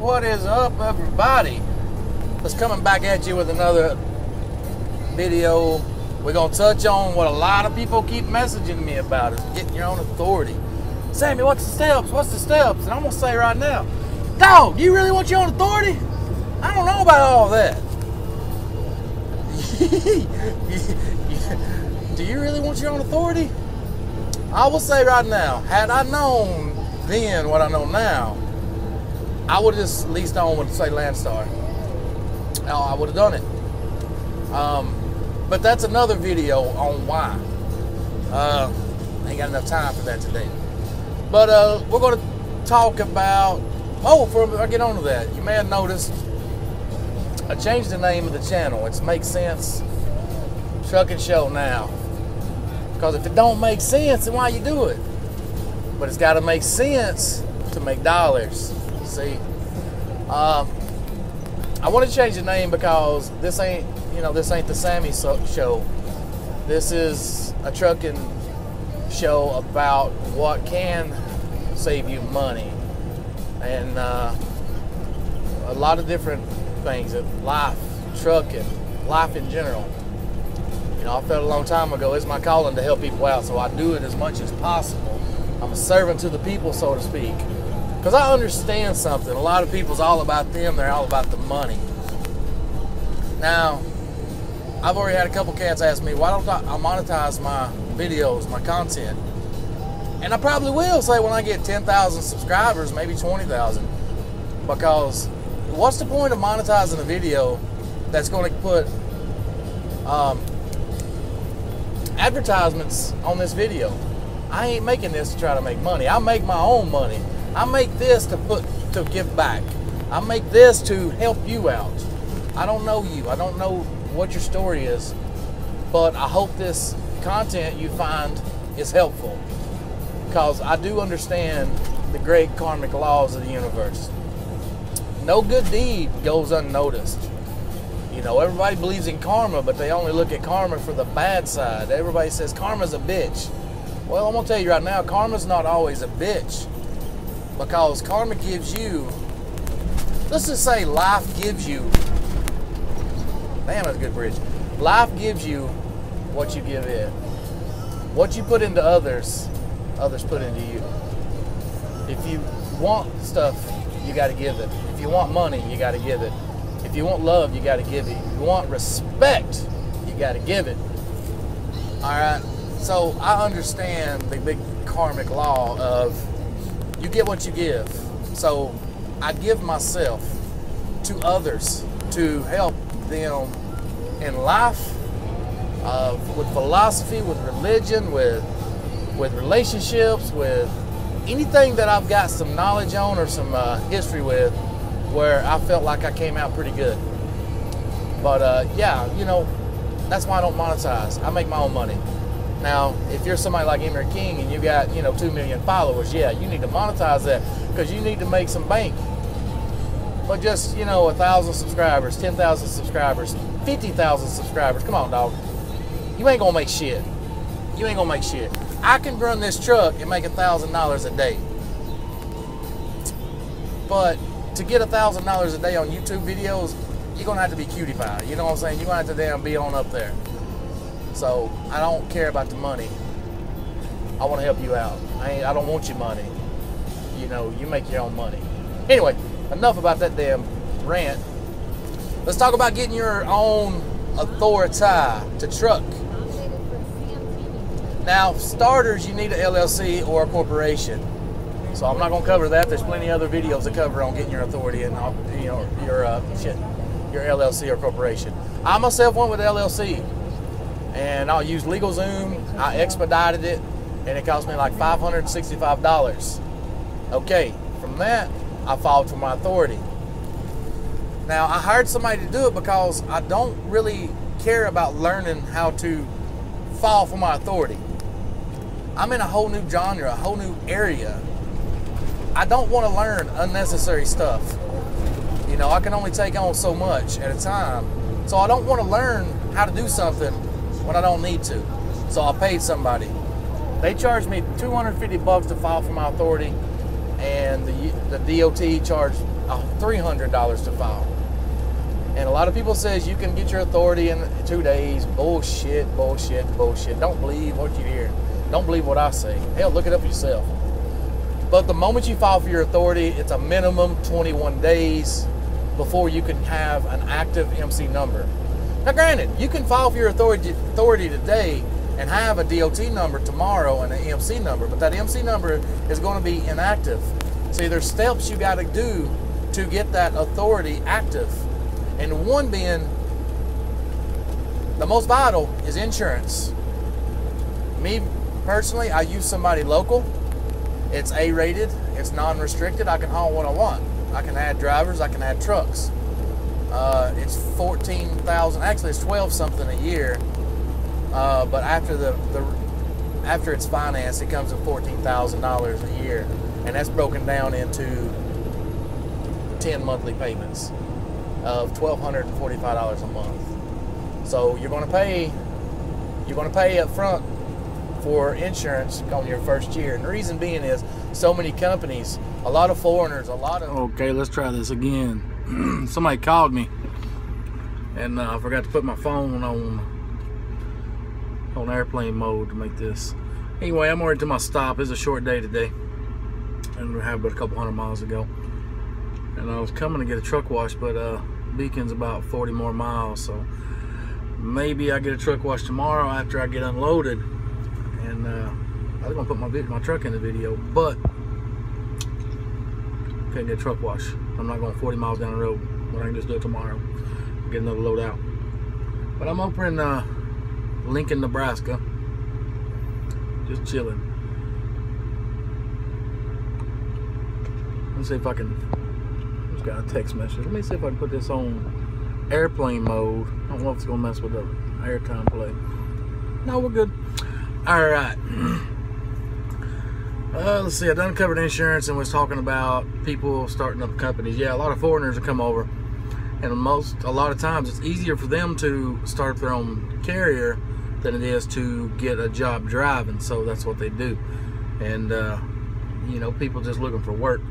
What is up, everybody? Just coming back at you with another video. We're gonna touch on what a lot of people keep messaging me about, is getting your own authority. Sammy, what's the steps? What's the steps? And I'm gonna say right now, dog, you really want your own authority? I don't know about all that. Do you really want your own authority? I will say right now, had I known then what I know now, I would have just leased on with, say, Landstar. I would have done it. But that's another video on why. Ain't got enough time for that today. But we're going to talk about, before I get on to that, you may have noticed I changed the name of the channel. It's Make Sense Trucking Show now. Because if it don't make sense, then why you do it? But it's got to make sense to make dollars. See, I want to change the name because this ain't the Sammy Show. This is a trucking show about what can save you money and a lot of different things. Life, trucking, life in general. I felt a long time ago it's my calling to help people out, so I do it as much as possible. I'm a servant to the people, so to speak. Because I understand something. A lot of people's all about them. They're all about the money. Now, I've already had a couple cats ask me, why don't I monetize my videos, my content? And I probably will say when I get 10,000 subscribers, maybe 20,000. Because what's the point of monetizing a video that's going to put advertisements on this video? I ain't making this to try to make money. I make my own money. I make this to give back. I make this to help you out. I don't know you. I don't know what your story is, but I hope this content you find is helpful, because I do understand the great karmic laws of the universe. No good deed goes unnoticed. Everybody believes in karma, but they only look at karma for the bad side. Everybody says karma's a bitch. Well, I'm going to tell you right now, karma's not always a bitch, because karma gives you, let's just say life gives you, damn, that's a good bridge. Life gives you what you give it. What you put into others, others put into you. If you want stuff, you got to give it. If you want money, you got to give it. If you want love, you got to give it. If you want respect, you got to give it. All right? So I understand the big karmic law of you get what you give. So I give myself to others to help them in life, with philosophy, with religion, with relationships, with anything that I've got some knowledge on or some history with, where I felt like I came out pretty good. But yeah, that's why I don't monetize. I make my own money. Now, if you're somebody like Emery King and you got 2 million followers, yeah, you need to monetize that, because you need to make some bank. But just 1,000 subscribers, 10,000 subscribers, 50,000 subscribers, come on, dog. You ain't gonna make shit. You ain't gonna make shit. I can run this truck and make $1,000 a day. But to get $1,000 a day on YouTube videos, you're gonna have to be cutie pie. You know what I'm saying? You're gonna have to damn be on up there. So I don't care about the money. I want to help you out. I don't want your money. You make your own money. Anyway, enough about that damn rant. Let's talk about getting your own authority to truck. Now, starters, you need an LLC or a corporation. So I'm not going to cover that. There's plenty of other videos to cover on getting your authority and your LLC or corporation. I myself went with LLC, and I'll use LegalZoom. I expedited it, and it cost me like $565. Okay, from that, I filed for my authority. Now, I hired somebody to do it because I don't really care about learning how to file for my authority. I'm in a whole new genre, a whole new area. I don't want to learn unnecessary stuff. I can only take on so much at a time. So I don't want to learn how to do something when I don't need to. So I paid somebody. They charged me $250 to file for my authority, and the DOT charged $300 to file. And a lot of people says you can get your authority in 2 days. Bullshit, bullshit, bullshit. Don't believe what you hear. Don't believe what I say. Hell, look it up yourself. But the moment you file for your authority, it's a minimum 21 days before you can have an active MC number. Now granted, you can file for your authority today and have a DOT number tomorrow and an MC number, but that MC number is going to be inactive. See, there's steps you got to do to get that authority active. And one being, the most vital is insurance. Me personally, I use somebody local. It's A-rated, it's non-restricted. I can haul what I want. I can add drivers, I can add trucks. It's 14,000, actually it's 12 something a year. But after it's financed, it comes to $14,000 a year. And that's broken down into 10 monthly payments of $1,245 a month. So you're going to pay up front for insurance on your first year. And the reason being is so many companies, a lot of foreigners, Okay, let's try this again. Somebody called me and I forgot to put my phone on airplane mode to make this. Anyway, I'm already to my stop. It's a short day today and we have about a couple hundred miles to go. And I was coming to get a truck wash, but Beacon's about 40 more miles, so maybe I get a truck wash tomorrow after I get unloaded. And I was gonna put my truck in the video, but can't get a truck wash. I'm not going 40 miles down the road when I can just do it tomorrow. Get another load out. But I'm over in Lincoln, Nebraska, just chilling. Let's see if I can. Just got a text message. Let me see if I can put this on airplane mode. I don't know if it's gonna mess with the airtime play. No, we're good. All right. Let's see. I done covered insurance and was talking about people starting up companies. Yeah, a lot of foreigners will come over, and a lot of times it's easier for them to start their own carrier than it is to get a job driving. So that's what they do. And you know, people just looking for work,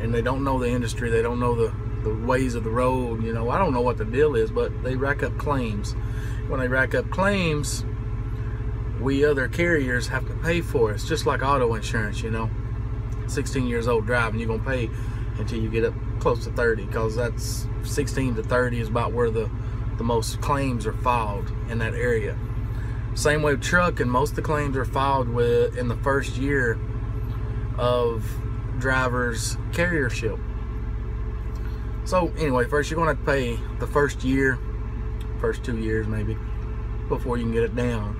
and they don't know the industry. They don't know the ways of the road. You know, I don't know what the deal is, but they rack up claims. When they rack up claims, we other carriers have to pay for it. It's just like auto insurance, you know. 16 years old driving, you're gonna pay until you get up close to 30, because that's 16 to 30 is about where the most claims are filed in that area. Same way with truck, and most of the claims are filed in the first year of driver's carriership. So anyway, first you're gonna have to pay the first year, first 2 years maybe, before you can get it down.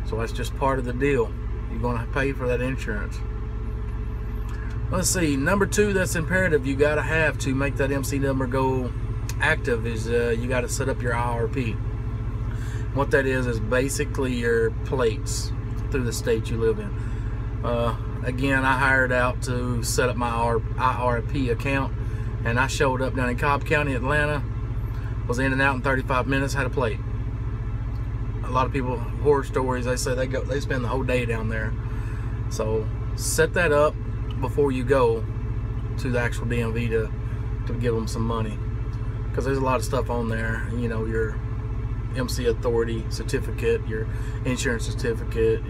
So that's just part of the deal. You're gonna pay for that insurance. Let's see, number 2 that's imperative you gotta have to make that MC number go active is you gotta set up your IRP. What that is basically your plates through the state you live in. Again, I hired out to set up my IRP account, and I showed up down in Cobb County, Atlanta, was in and out in 35 minutes, had a plate. A lot of people, horror stories, they say they spend the whole day down there. So set that up before you go to the actual DMV to give them some money, because there's a lot of stuff on there. You know, your MC authority certificate, your insurance certificate,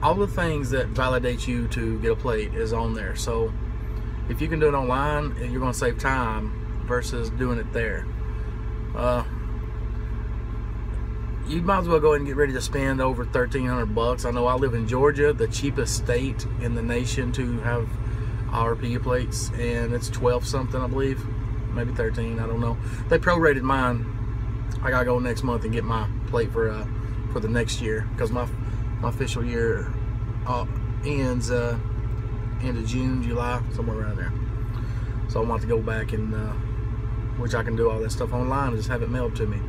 all the things that validate you to get a plate is on there. So if you can do it online, you're going to save time versus doing it there. You might as well go ahead and get ready to spend over $1,300. I know I live in Georgia, the cheapest state in the nation to have IRP plates, and it's 12 something, I believe, maybe 13, I don't know. They prorated mine. I gotta go next month and get my plate for the next year, because my official year ends end of June, July, somewhere around there. So I'm about to go back and which I can do all that stuff online and just have it mailed to me.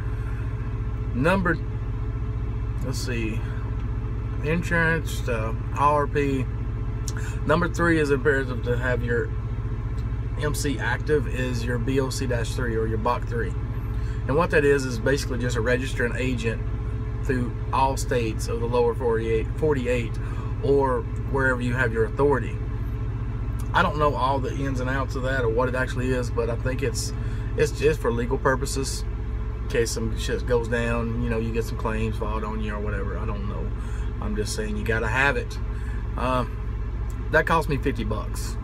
Let's see, insurance, IRP. Number 3 is imperative to have your MC active is your BOC-3 or your BOC-3. And what that is basically just a registered agent through all states of the lower 48 or wherever you have your authority. I don't know all the ins and outs of that or what it actually is, but I think it's just for legal purposes. In case some shit goes down, you know, you get some claims filed on you or whatever. I don't know. I'm just saying you gotta have it. That cost me $50.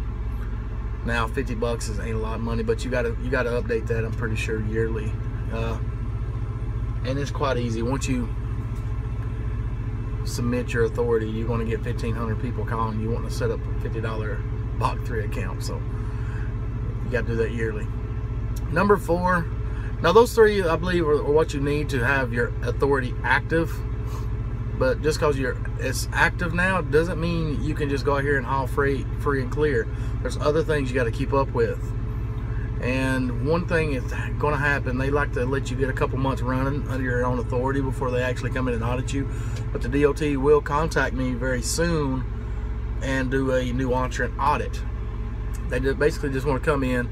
Now $50 ain't a lot of money, but you gotta update that, I'm pretty sure, yearly. And it's quite easy. Once you submit your authority, you're going to get 1,500 people calling you wanting to set up a $50 Bach 3 account. So you got to do that yearly. Number 4. Now those 3, I believe, are what you need to have your authority active. But just because it's active now doesn't mean you can just go out here and haul free and clear. There's other things you got to keep up with. And one thing is going to happen, they like to let you get a couple months running under your own authority before they actually come in and audit you. But the DOT will contact me very soon and do a new entrant audit. They basically just want to come in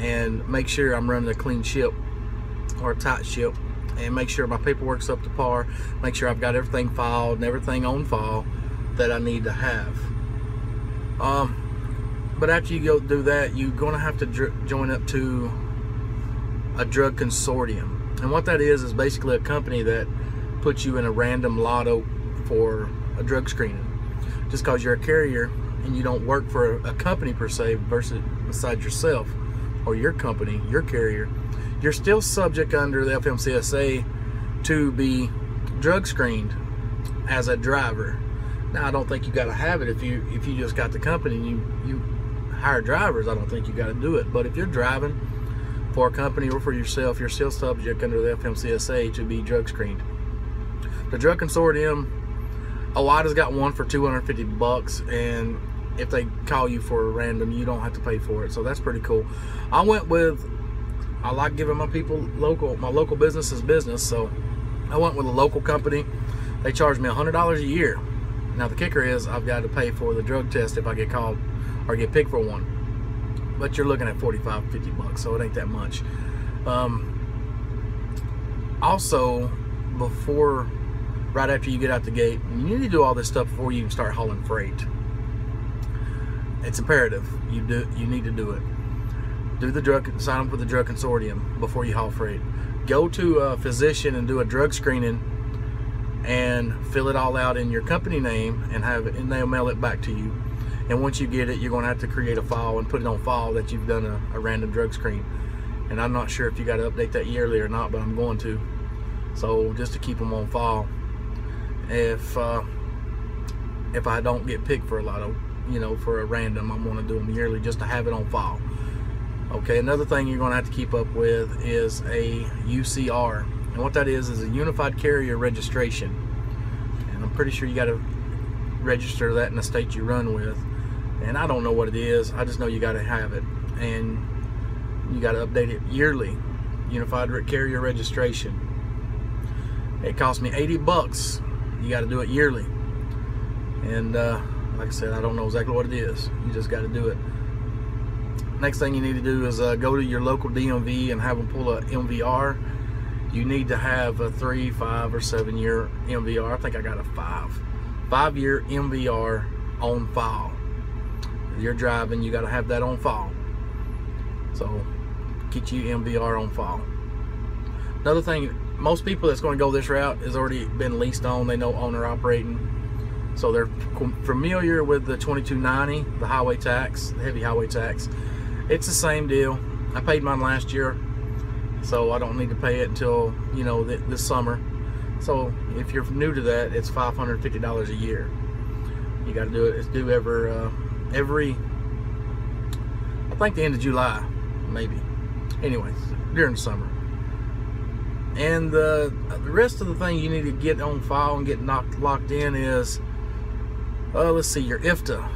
and make sure I'm running a clean ship or a tight ship, and make sure my paperwork's up to par, make sure I've got everything filed and everything on file that I need to have. But after you go do that, you're going to have to join up to a drug consortium. And what that is basically a company that puts you in a random lotto for a drug screening. Just because you're a carrier and you don't work for a company per se, versus besides yourself or your company, your carrier, you're still subject under the FMCSA to be drug screened as a driver. Now, I don't think you got to have it if you just got the company and you hire drivers. I don't think you got to do it. But if you're driving for a company or for yourself, you're still subject under the FMCSA to be drug screened. The drug consortium, OOIDA's got one for $250, and if they call you for a random, you don't have to pay for it. So that's pretty cool. I like giving my people my local business is business, so I went with a local company. They charged me $100 a year. Now the kicker is I've got to pay for the drug test if I get called or get picked for one. But you're looking at $45, $50, so it ain't that much. Also, right after you get out the gate, you need to do all this stuff before you can start hauling freight. It's imperative. You need to do it. Sign up with the drug consortium before you haul freight. Go to a physician and do a drug screening and fill it all out in your company name and they'll mail it back to you. And once you get it, you're going to have to create a file and put it on file that you've done a random drug screen. And I'm not sure if you got to update that yearly or not, but I'm going to. So just to keep them on file. If I don't get picked for a lotto, for a random, I'm going to do them yearly just to have it on file. Okay, another thing you're going to have to keep up with is a UCR. And what that is a Unified Carrier Registration. And I'm pretty sure you got to register that in the state you run with. And I don't know what it is. I just know you got to have it. And you got to update it yearly. Unified Carrier Registration. It cost me $80. You got to do it yearly. And like I said, I don't know exactly what it is. You just got to do it. Next thing you need to do is go to your local DMV and have them pull a MVR. You need to have a 3, 5, or 7 year MVR. I think I got a 5-year MVR on file. If you're driving, you got to have that on file. So get you MVR on file. Another thing, most people that's going to go this route has already been leased on. They know owner operating. So they're familiar with the 2290, the highway tax, the heavy highway tax. It's the same deal. I paid mine last year, so I don't need to pay it until, this summer. So if you're new to that, it's $550 a year. You got to do it. It's due every, I think the end of July, maybe. Anyways, during the summer. And the rest of the thing you need to get on file and get locked in is, let's see, your IFTA.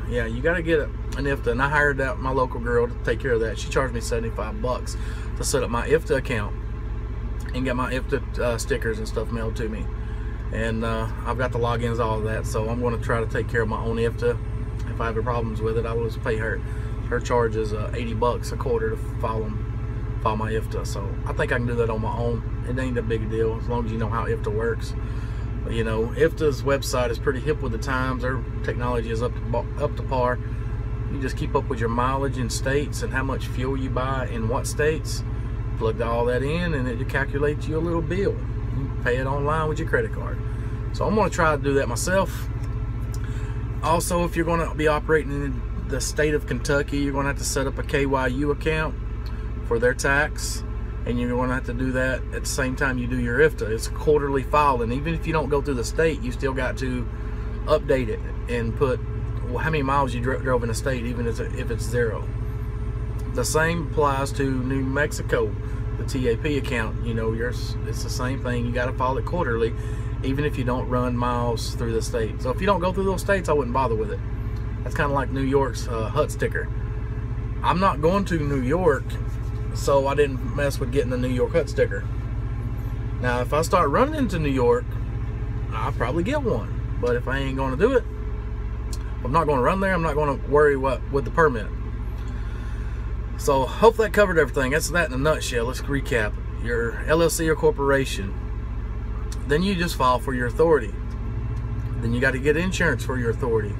Yeah, you got to get an IFTA, and I hired out my local girl to take care of that. She charged me $75 to set up my IFTA account and get my IFTA stickers and stuff mailed to me. And I've got the logins, all of that, so I'm going to try to take care of my own IFTA. If I have problems with it, I will just pay her. Her charge is $80 a quarter to file my IFTA, so I think I can do that on my own. It ain't that big a deal as long as you know how IFTA works. But, IFTA's website is pretty hip with the times. Their technology is up to par. You just keep up with your mileage in states and how much fuel you buy in what states. Plug all that in, and it calculates you a little bill. You pay it online with your credit card. So I'm going to try to do that myself. Also, if you're going to be operating in the state of Kentucky, you're going to have to set up a KYU account for their tax, and you're going to have to do that at the same time you do your IFTA. It's quarterly filing. Even if you don't go through the state, you still got to update it and put how many miles you drove in the state, even if it's 0. The same applies to New Mexico, the TAP account. You know, it's the same thing. You got to file it quarterly, even if you don't run miles through the state. So if you don't go through those states, I wouldn't bother with it. That's kind of like New York's HUT sticker. I'm not going to New York, so I didn't mess with getting the New York HUT sticker. Now, if I start running into New York, I'll probably get one. But if I ain't going to do it, I'm not going to run there. I'm not going to worry with the permit. So hope that covered everything. That's that in a nutshell. Let's recap. Your LLC or corporation. Then you just file for your authority. Then you got to get insurance for your authority.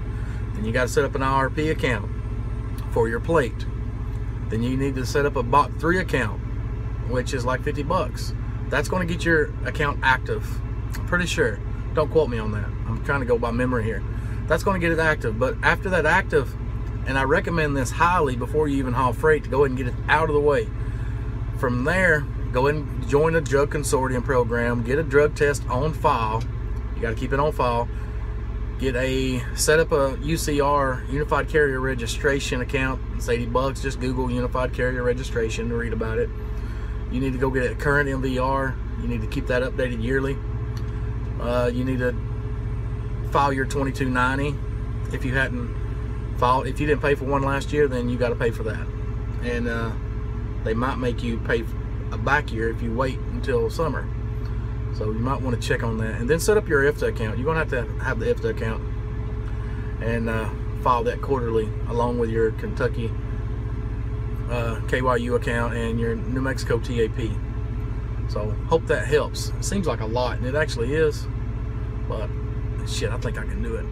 Then you got to set up an IRP account for your plate. Then you need to set up a Bot 3 account, which is like 50 bucks. That's going to get your account active. I'm pretty sure. Don't quote me on that. I'm trying to go by memory here. That's going to get it active. But after that active, and I recommend this highly before you even haul freight, to go ahead and get it out of the way. From there, go ahead and join a drug consortium program. Get a drug test on file. You got to keep it on file. Set up a UCR, Unified Carrier Registration account. It's 80 bucks. Just Google Unified Carrier Registration to read about it. You need to go get a current MVR. You need to keep that updated yearly. You need to file your 2290. If you hadn't filed, if you didn't pay for one last year, then you got to pay for that. And they might make you pay a back year if you wait until summer. So you might want to check on that. And then set up your IFTA account. You're going to have the IFTA account and file that quarterly along with your Kentucky KYU account and your New Mexico TAP. So hope that helps. It seems like a lot, and it actually is, but shit, I think I can do it.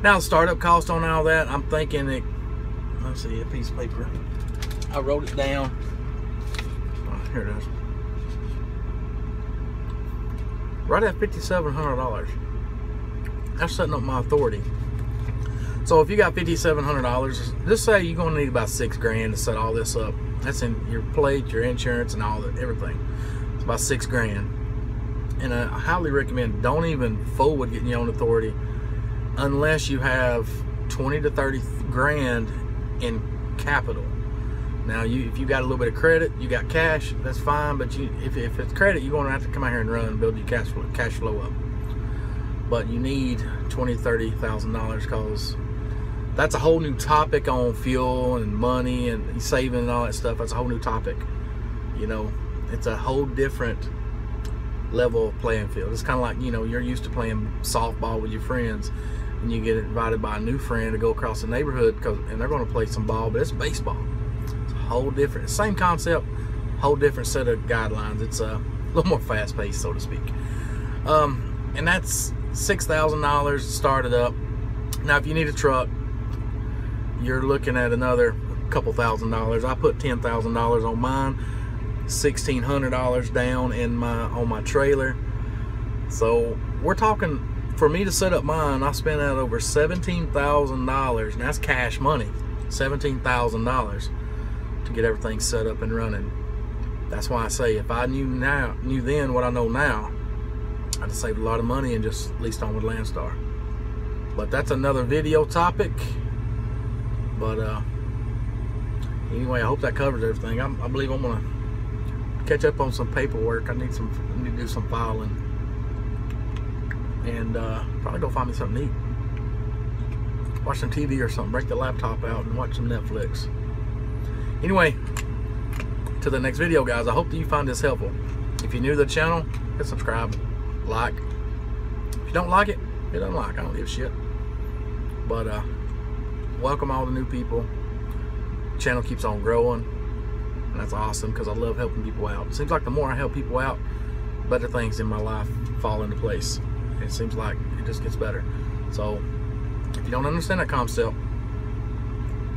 Now, the startup cost on all that, I'm thinking let's see, a piece of paper. I wrote it down. Oh, here it is. Right at $5,700. That's setting up my authority. So if you got $5,700, just say you're gonna need about $6 grand to set all this up. That's in your plate, your insurance, and all that, everything. It's about $6 grand. And I highly recommend, don't even fool with getting your own authority unless you have 20 to 30 grand in capital. Now, if you got a little bit of credit, you got cash, that's fine. But if it's credit, you're going to have to come out here and run and build your cash flow up. But you need $20,000 to $30,000, because that's a whole new topic on fuel and money and saving and all that stuff. That's a whole new topic. You know, it's a whole different level of playing field. It's kind of like, you know, you're used to playing softball with your friends, and you get invited by a new friend to go across the neighborhood and they're going to play some ball, but it's baseball. It's a whole different, same concept, whole different set of guidelines. It's a little more fast-paced, so to speak. And that's $6,000 to start it up. Now, if you need a truck, you're looking at another couple $1,000s. I put $10,000 on mine, $1,600 down on my trailer. So we're talking, for me to set up mine, I spent out over $17,000, and that's cash money. $17,000 to get everything set up and running. That's why I say, if I knew then what I know now, I'd have saved a lot of money and just leased on with Landstar. But that's another video topic. But anyway, I hope that covers everything. I believe I'm gonna catch up on some paperwork. I need to do some filing, and probably go find me something to eat. Watch some TV or something. Break the laptop out and watch some Netflix. Anyway, to the next video, guys. I hope that you find this helpful. If you're new to the channel, hit subscribe, like. If you don't like it, hit unlike. I don't give a shit. But welcome all the new people. The channel keeps on growing, and that's awesome, because I love helping people out. It seems like the more I help people out, better things in my life fall into place. It seems like it just gets better. So if you don't understand that concept,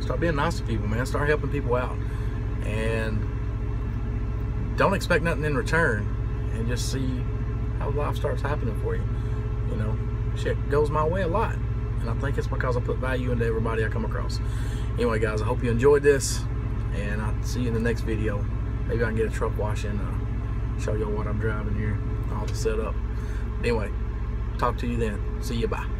Start being nice to people, man. Start helping people out. And don't expect nothing in return, and just see how life starts happening for you. You know, shit goes my way a lot, and I think it's because I put value into everybody I come across. Anyway, guys, I hope you enjoyed this, and I'll see you in the next video. Maybe I can get a truck wash and show y'all what I'm driving here, all the setup. Anyway, talk to you then. See you, bye.